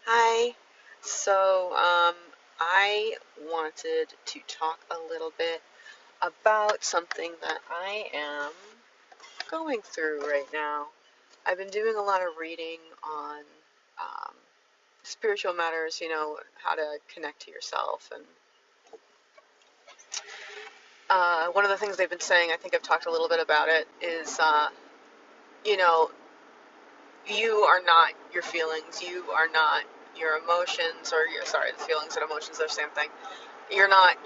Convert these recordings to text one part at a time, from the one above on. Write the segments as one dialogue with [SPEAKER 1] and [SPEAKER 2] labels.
[SPEAKER 1] Hi. So, I wanted to talk a little bit about something that I am going through right now. I've been doing a lot of reading on um, spiritual matters, how to connect to yourself. And one of the things they've been saying, I think I've talked a little bit about it, is, you know, you are not your feelings. You are not your emotions, or sorry, the feelings and emotions are the same thing. You're not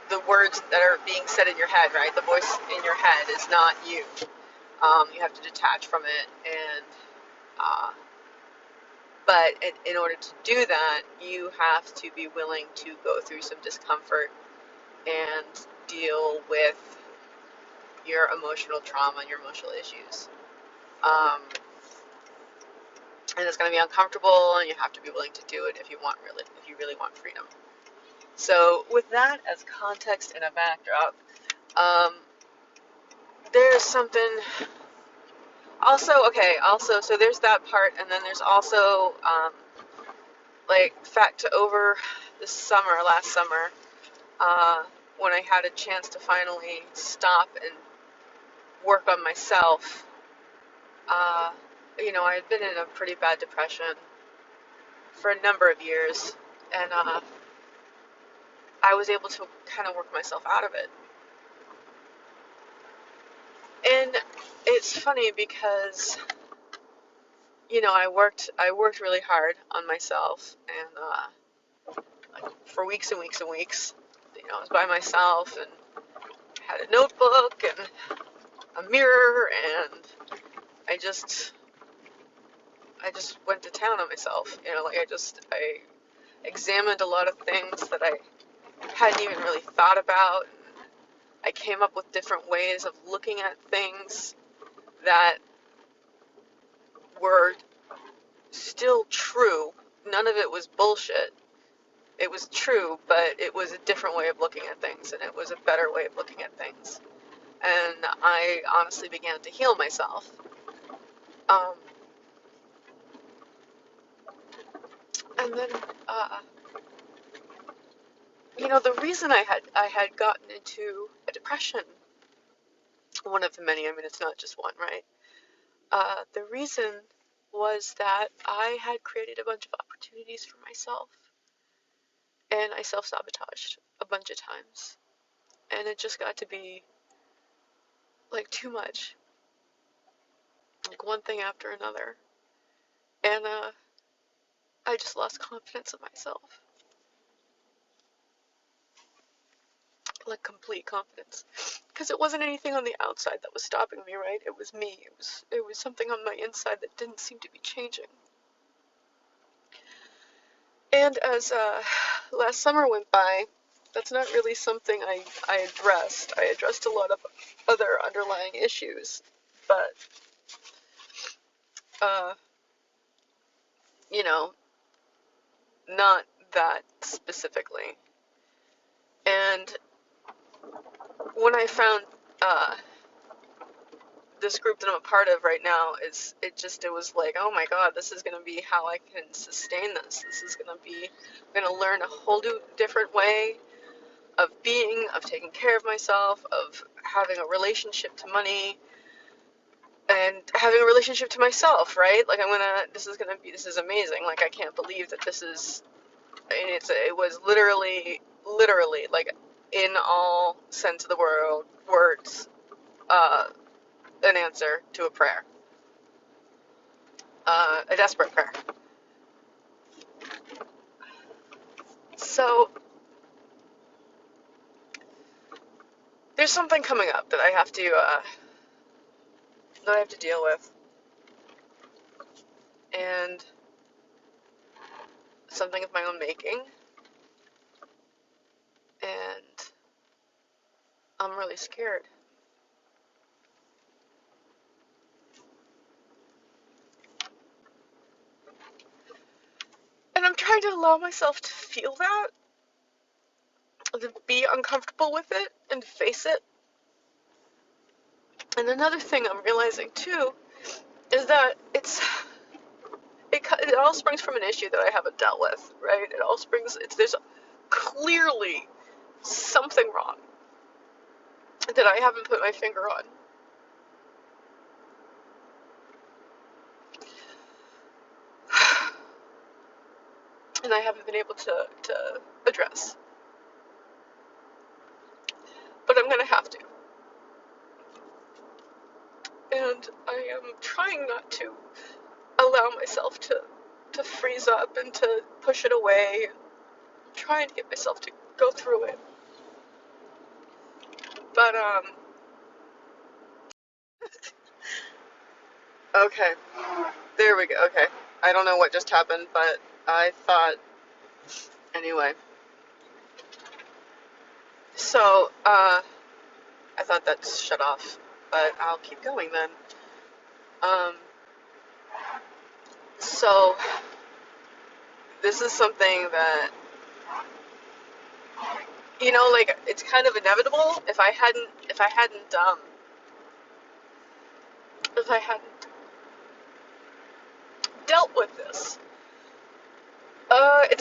[SPEAKER 1] the words that are being said in your head, right? The voice in your head is not you. You have to detach from it, and uh, but in order to do that, you have to be willing to go through some discomfort and deal with your emotional trauma and your emotional issues. Um, and it's going to be uncomfortable, and you have to be willing to do it if you really want freedom. So, with that as context and a backdrop, um, there's something also, so there's that part, and then there's also, like, fact over last summer, when I had a chance to finally stop and work on myself. uh, I had been in a pretty bad depression for a number of years, and I was able to kind of work myself out of it. And it's funny because, I worked really hard on myself, and for weeks and weeks and weeks. I was by myself and had a notebook and a mirror, and I just I just went to town on myself. I examined a lot of things that I hadn't even really thought about. I came up with different ways of looking at things that were still true. None of it was bullshit. It was true, but it was a different way of looking at things, and it was a better way of looking at things. And I honestly began to heal myself. Um, and then, uh, the reason I had gotten into a depression, one of the many. I mean, it's not just one, right? The reason was that I had created a bunch of opportunities for myself, and I self-sabotaged a bunch of times, and it just got to be like too much, like one thing after another, and I just lost confidence in myself, like complete confidence, because it wasn't anything on the outside that was stopping me, right? It was me. It was something on my inside that didn't seem to be changing. And as last summer went by, that's not really something I addressed. I addressed a lot of other underlying issues, but uh, you know, not that specifically. And when I found uh, this group that I'm a part of right now, it was like, oh my God, this is gonna be how I can sustain this. I'm gonna learn a whole different way of being, of taking care of myself, of having a relationship to money, and having a relationship to myself, right? Like, this is amazing. Like, I can't believe that this is, I mean, it was literally, like, in all sense of the words, uh, an answer to a prayer, a desperate prayer. So, there's something coming up that I have to deal with, and something of my own making, and I'm really scared. And I'm trying to allow myself to feel that, to be uncomfortable with it, and to face it. And another thing I'm realizing too is that it it all springs from an issue that I haven't dealt with, right? It all springs, there's clearly something wrong that I haven't put my finger on. And I haven't been able to address. But I'm gonna have to. And I am trying not to allow myself to freeze up and to push it away. I'm trying to get myself to go through it. But, okay. There we go. Okay. I don't know what just happened, but I thought, anyway. So, I thought that shut off, but I'll keep going then. Um, so, this is something that, like, it's kind of inevitable. If I hadn't, if I hadn't dealt with this,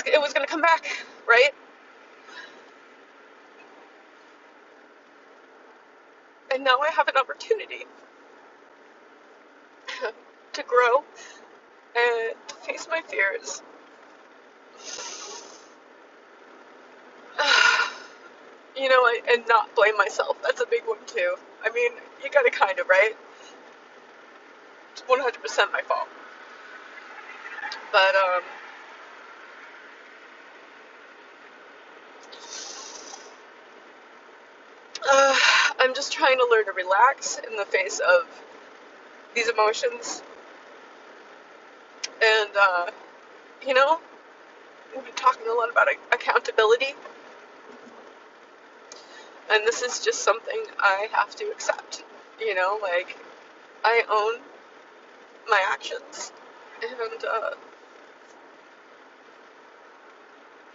[SPEAKER 1] it was gonna come back, right? And now I have an opportunity to grow and to face my fears. And not blame myself. That's a big one too. I mean, you gotta kind of, right? It's 100% my fault. But, I'm just trying to learn to relax in the face of these emotions. And, we've been talking a lot about accountability. And this is just something I have to accept. Like, I own my actions. And,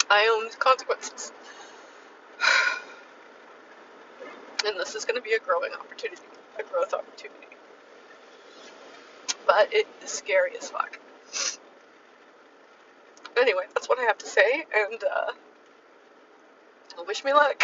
[SPEAKER 1] I own consequences. And this is going to be a growth opportunity. But it is scary as fuck. Anyway, that's what I have to say, and wish me luck.